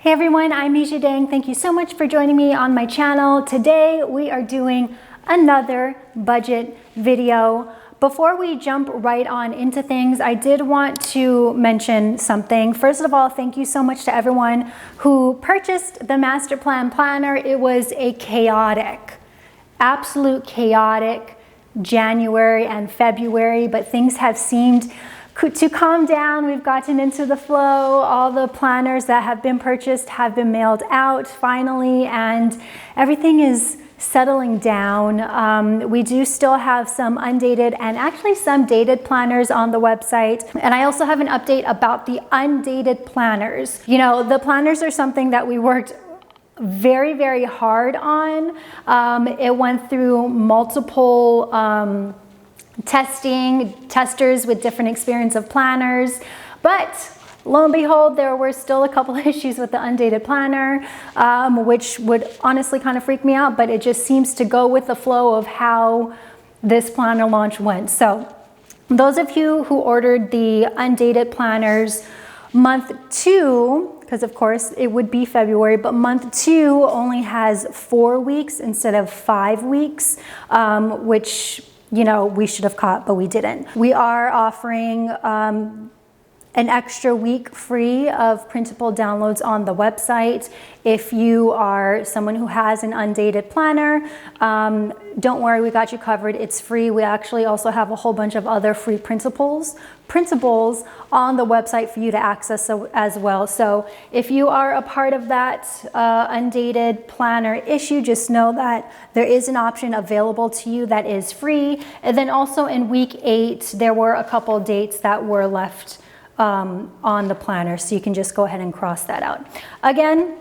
Hey everyone, I'm Misha Dang. Thank you so much for joining me on my channel. Today we are doing another budget video. Before we jump right on into things, I did want to mention something. First of all, thank you so much to everyone who purchased the Master Plan Planner. It was a chaotic, absolute chaotic January and February, but things have seemed to calm down. We've gotten into the flow. All the planners that have been purchased have been mailed out finally, and everything is settling down. We do still have some undated and actually some dated planners on the website. And I also have an update about the undated planners. You know, the planners are something that we worked very, very hard on. It went through multiple testers with different experience of planners, but lo and behold, there were still a couple of issues with the undated planner, which would honestly kind of freak me out, but it just seems to go with the flow of how this planner launch went. So those of you who ordered the undated planners month 2, because of course it would be February, but month 2 only has 4 weeks instead of 5 weeks, which, you know, we should have caught, but we didn't. We are offering an extra week free of printable downloads on the website. If you are someone who has an undated planner, don't worry, we got you covered. It's free. We actually also have a whole bunch of other free printables on the website for you to access as well. So if you are a part of that undated planner issue, just know that there is an option available to you that is free. And then also in week 8, there were a couple dates that were left on the planner, so you can just go ahead and cross that out. Again,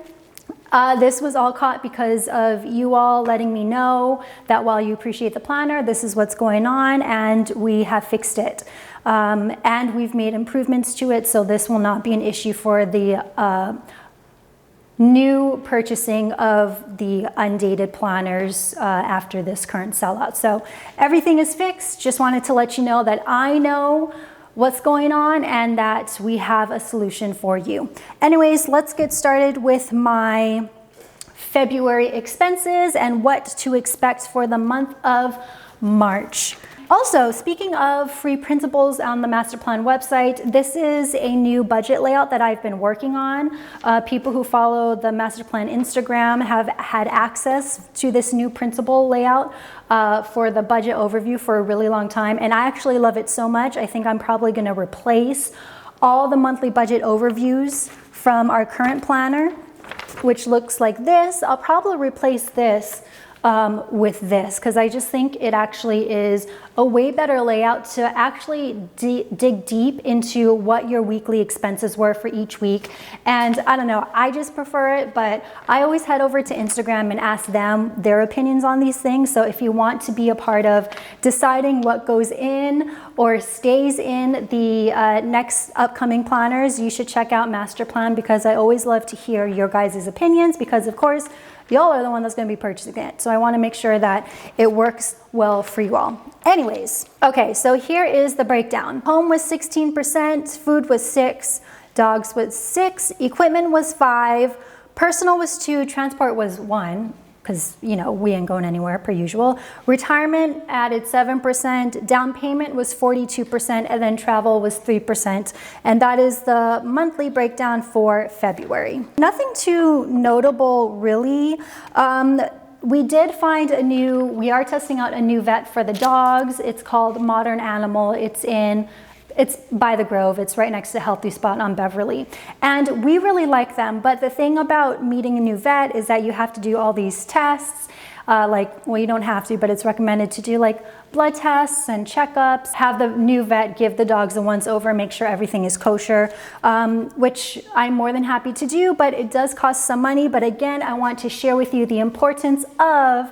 this was all caught because of you all letting me know that while you appreciate the planner, this is what's going on, and we have fixed it. And we've made improvements to it, so this will not be an issue for the new purchasing of the undated planners after this current sellout. So everything is fixed. Just wanted to let you know that I know what's going on and that we have a solution for you. Anyways, let's get started with my February expenses and what to expect for the month of March. Also, speaking of free printables on the Master Plan website, this is a new budget layout that I've been working on. People who follow the Master Plan Instagram have had access to this new printable layout for the budget overview for a really long time, and I actually love it so much. I think I'm probably going to replace all the monthly budget overviews from our current planner, which looks like this. I'll probably replace this with this, because I just think it actually is a way better layout to actually dig deep into what your weekly expenses were for each week. And I don't know, I just prefer it, but I always head over to Instagram and ask them their opinions on these things. So if you want to be a part of deciding what goes in or stays in the next upcoming planners, you should check out Master Plan, because I always love to hear your guys' opinions, because of course y'all are the one that's going to be purchasing it. So I want to make sure that it works well for you all. Anyways, okay, so here is the breakdown. Home was 16%, food was 6%, dogs was 6%, equipment was 5%, personal was 2%, transport was 1%, because, you know, we ain't going anywhere per usual. Retirement added 7%, down payment was 42%, and then travel was 3%. And that is the monthly breakdown for February. Nothing too notable, really. We did find we are testing out a new vet for the dogs. It's called Modern Animal. It's by the Grove. It's right next to Healthy Spot on Beverly. And we really like them. But the thing about meeting a new vet is that you have to do all these tests. Well, you don't have to, but it's recommended to do like blood tests and checkups. Have the new vet give the dogs a once over, make sure everything is kosher, which I'm more than happy to do, but it does cost some money. But again, I want to share with you the importance of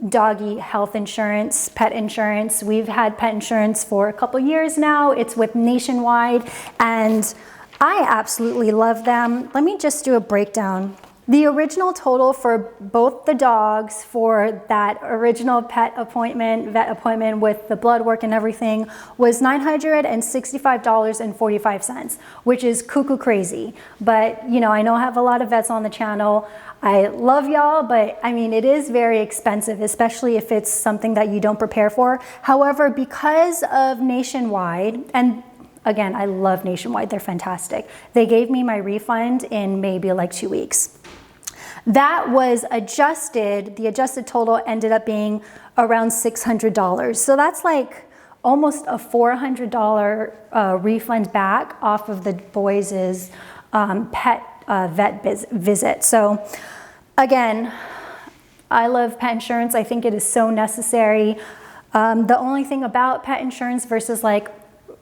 doggy health insurance, pet insurance. We've had pet insurance for a couple years now. It's with Nationwide, and I absolutely love them. Let me just do a breakdown The original total for both the dogs for that original vet appointment with the blood work and everything was $965.45, which is cuckoo crazy. But you know, I know I have a lot of vets on the channel. I love y'all, but I mean, it is very expensive, especially if it's something that you don't prepare for. However, because of Nationwide, and again, I love Nationwide, they're fantastic. They gave me my refund in maybe like 2 weeks. That was adjusted, the adjusted total ended up being around $600. So that's like almost a $400 refund back off of the boys' pet vet visit. So again, I love pet insurance. I think it is so necessary. The only thing about pet insurance versus like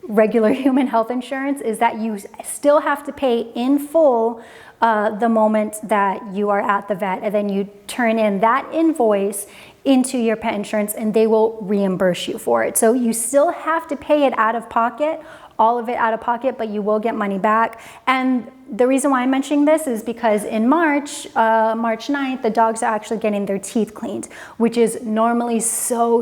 regular human health insurance is that you still have to pay in full the moment that you are at the vet, and then you turn in that invoice into your pet insurance and they will reimburse you for it. So you still have to pay it out of pocket, all of it out of pocket, but you will get money back. And the reason why I'm mentioning this is because in March 9th, the dogs are actually getting their teeth cleaned, which is normally so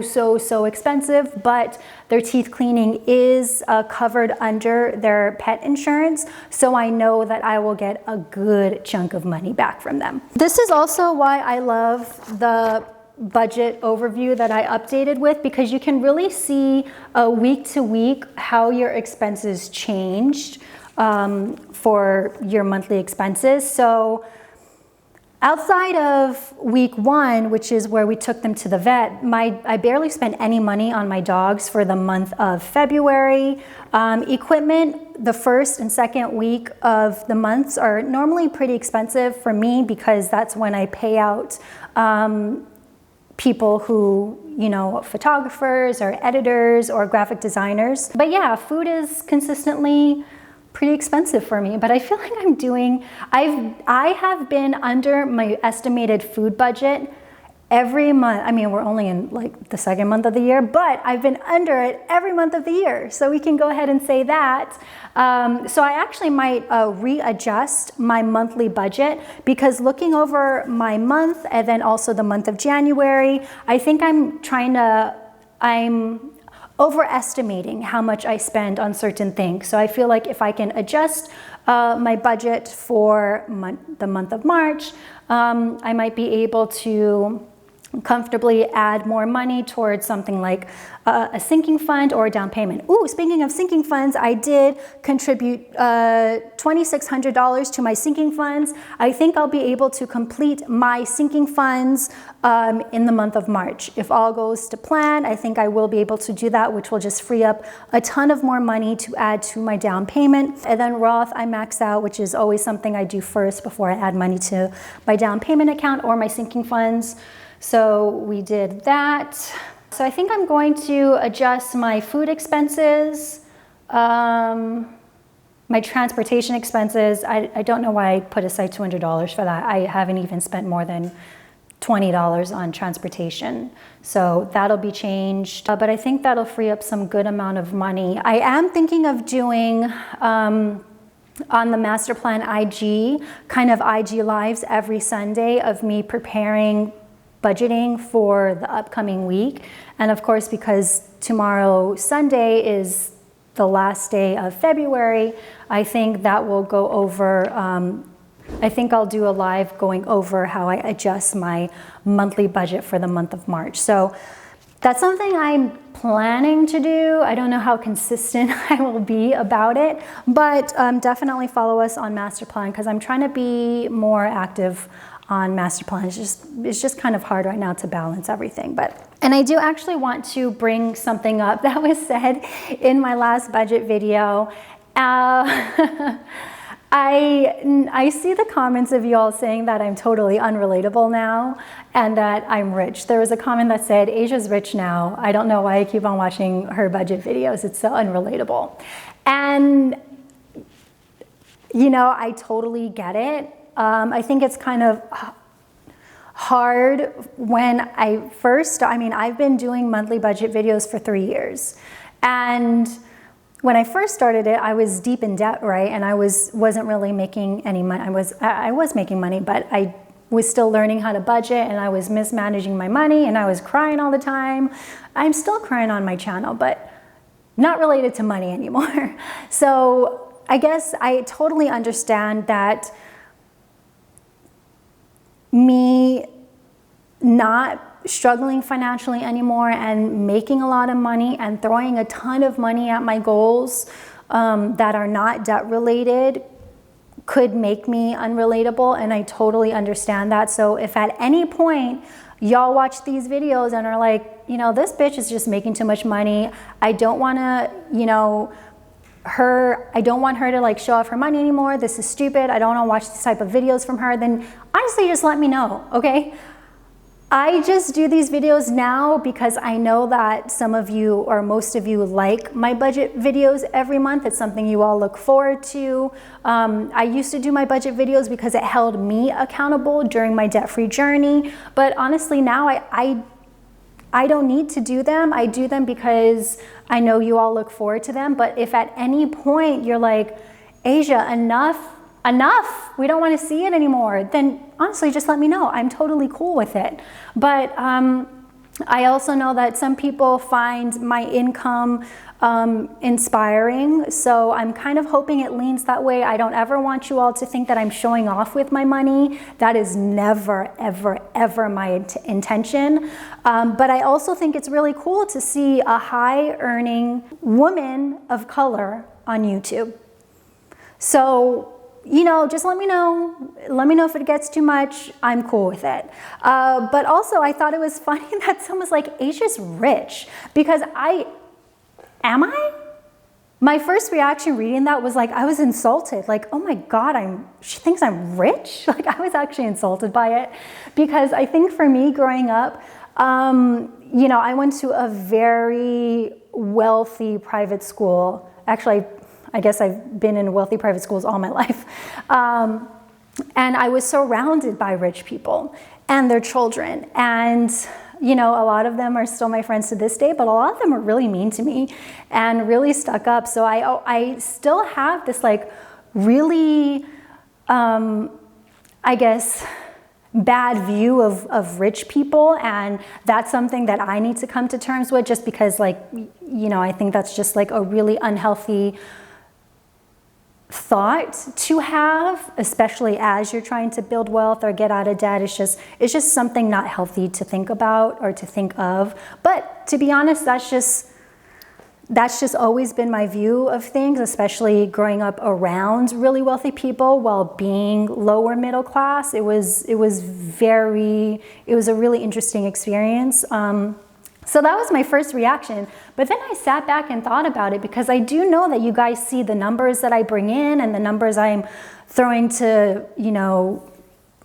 expensive, but their teeth cleaning is covered under their pet insurance. So I know that I will get a good chunk of money back from them. This is also why I love the budget overview that I updated with, because you can really see week to week how your expenses changed for your monthly expenses. So outside of week 1, which is where we took them to the vet, I barely spent any money on my dogs for the month of February. Equipment, the first and second week of the months are normally pretty expensive for me because that's when I pay out people who, you know, photographers or editors or graphic designers. But yeah, food is consistently pretty expensive for me, but I feel like I have been under my estimated food budget every month. I mean, we're only in like the second month of the year, but I've been under it every month of the year. So we can go ahead and say that. So I actually might readjust my monthly budget, because looking over my month and then also the month of January, I think I'm overestimating how much I spend on certain things. So I feel like if I can adjust my budget for the month of March, I might be able to comfortably add more money towards something like a sinking fund or a down payment. Ooh, speaking of sinking funds, I did contribute $2,600 to my sinking funds. I think I'll be able to complete my sinking funds in the month of March. If all goes to plan, I think I will be able to do that, which will just free up a ton of more money to add to my down payment. And then Roth, I max out, which is always something I do first before I add money to my down payment account or my sinking funds. So we did that. So I think I'm going to adjust my food expenses, my transportation expenses. I don't know why I put aside $200 for that. I haven't even spent more than $20 on transportation. So that'll be changed. But I think that'll free up some good amount of money. I am thinking of doing on the Master Plan IG, kind of IG lives every Sunday of me preparing budgeting for the upcoming week. And of course, because tomorrow Sunday is the last day of February, I think that will go over, I think I'll do a live going over how I adjust my monthly budget for the month of March. So that's something I'm planning to do. I don't know how consistent I will be about it, but definitely follow us on Master Plan, because I'm trying to be more active on Master Plan. It's just kind of hard right now to balance everything. And I do actually want to bring something up that was said in my last budget video. I see the comments of you all saying that I'm totally unrelatable now and that I'm rich. There was a comment that said, Asia's rich now. I don't know why I keep on watching her budget videos. It's so unrelatable. And, you know, I totally get it. I think it's kind of hard when I first, I mean, I've been doing monthly budget videos for 3 years. And when I first started it, I was deep in debt, right? And I wasn't really making any money. I was making money, but I was still learning how to budget, and I was mismanaging my money, and I was crying all the time. I'm still crying on my channel, but not related to money anymore. So I guess I totally understand that me not struggling financially anymore and making a lot of money and throwing a ton of money at my goals that are not debt related could make me unrelatable, and I totally understand that. So if at any point y'all watch these videos and are like, you know, this bitch is just making too much money, I don't want to, you know, I don't want her to like show off her money anymore, this is stupid, I don't want to watch this type of videos from her, then honestly just let me know, okay? I just do these videos now because I know that some of you or most of you like my budget videos every month. It's something you all look forward to. I used to do my budget videos because it held me accountable during my debt-free journey. But honestly, now I don't need to do them. I do them because I know you all look forward to them. But if at any point you're like, Asia, enough, we don't want to see it anymore, then honestly, just let me know. I'm totally cool with it. But I also know that some people find my income inspiring, so I'm kind of hoping it leans that way. I don't ever want you all to think that I'm showing off with my money. That is never, ever, ever my intention. But I also think it's really cool to see a high-earning woman of color on YouTube. So, you know, just let me know if it gets too much, I'm cool with it. But also I thought it was funny that someone's like, Asia's rich, because am I? My first reaction reading that was like, I was insulted, like, oh my God, she thinks I'm rich? Like, I was actually insulted by it, because I think for me growing up, you know, I went to a very wealthy private school. Actually, I guess I've been in wealthy private schools all my life. And I was surrounded by rich people and their children. And, you know, a lot of them are still my friends to this day, but a lot of them are really mean to me and really stuck up. So I still have this like really, I guess, bad view of rich people, and that's something that I need to come to terms with, just because, like, you know, I think that's just like a really unhealthy thought to have, especially as you're trying to build wealth or get out of debt. It's just something not healthy to think about or to think of. But to be honest, that's just always been my view of things, especially growing up around really wealthy people while being lower middle class. It was a really interesting experience. So that was my first reaction. But then I sat back and thought about it, because I do know that you guys see the numbers that I bring in and the numbers I'm throwing to, you know,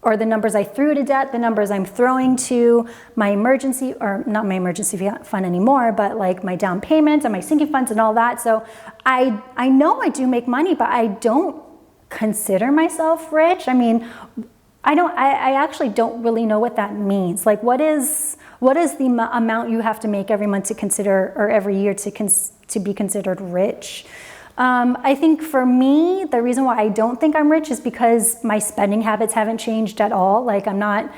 or the numbers I threw to debt, the numbers I'm throwing to my emergency, or not my emergency fund anymore, but like my down payments and my sinking funds and all that. So I know I do make money, but I don't consider myself rich. I mean, I actually don't really know what that means. Like, what is the amount you have to make every month to consider, or every year to be considered rich? I think for me, the reason why I don't think I'm rich is because my spending habits haven't changed at all. Like, I'm not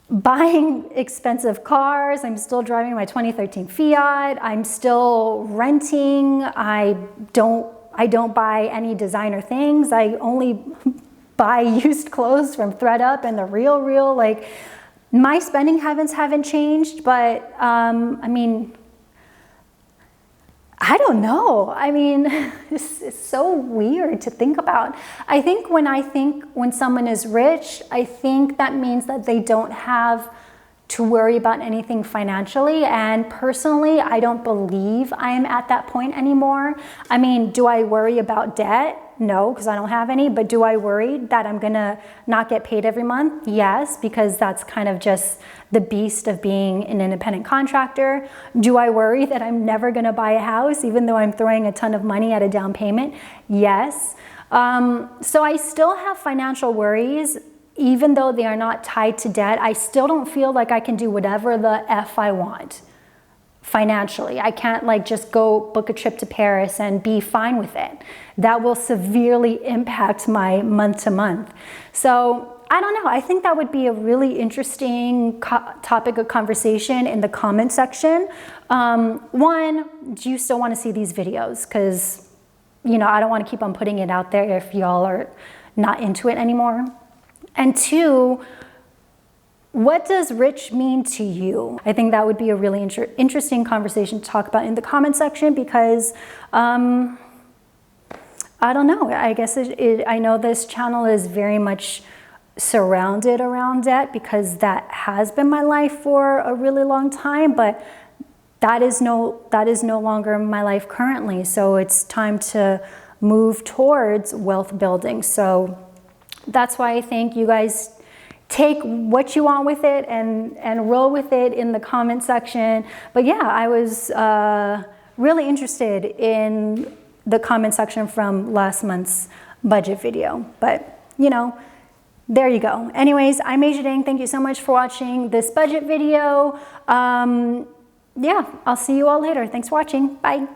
buying expensive cars. I'm still driving my 2013 Fiat. I'm still renting. I don't buy any designer things. I only buy used clothes from ThredUp and the Real. Like, my spending habits haven't changed, but I mean, I don't know. I mean, it's so weird to think about. I think when someone is rich, I think that means that they don't have to worry about anything financially. And personally, I don't believe I am at that point anymore. I mean, do I worry about debt? No, because I don't have any. But do I worry that I'm gonna not get paid every month? Yes, because that's kind of just the beast of being an independent contractor. Do I worry that I'm never gonna buy a house even though I'm throwing a ton of money at a down payment? Yes. So I still have financial worries. Even though they are not tied to debt, I still don't feel like I can do whatever the F I want. financially. I can't like just go book a trip to Paris and be fine with it. That will severely impact my month to month. So I don't know. I think that would be a really interesting topic of conversation in the comment section. One, do you still want to see these videos? Because, you know, I don't want to keep on putting it out there if y'all are not into it anymore. And two, what does rich mean to you? I think that would be a really interesting conversation to talk about in the comment section because I don't know. I guess I know this channel is very much surrounded around debt because that has been my life for a really long time, but that is no longer my life currently. So it's time to move towards wealth building. So that's why I think you guys take what you want with it and roll with it in the comment section. But yeah, I was really interested in the comment section from last month's budget video. But you know, there you go. Anyways, I'm Asia Dang. Thank you so much for watching this budget video. Yeah, I'll see you all later. Thanks for watching. Bye.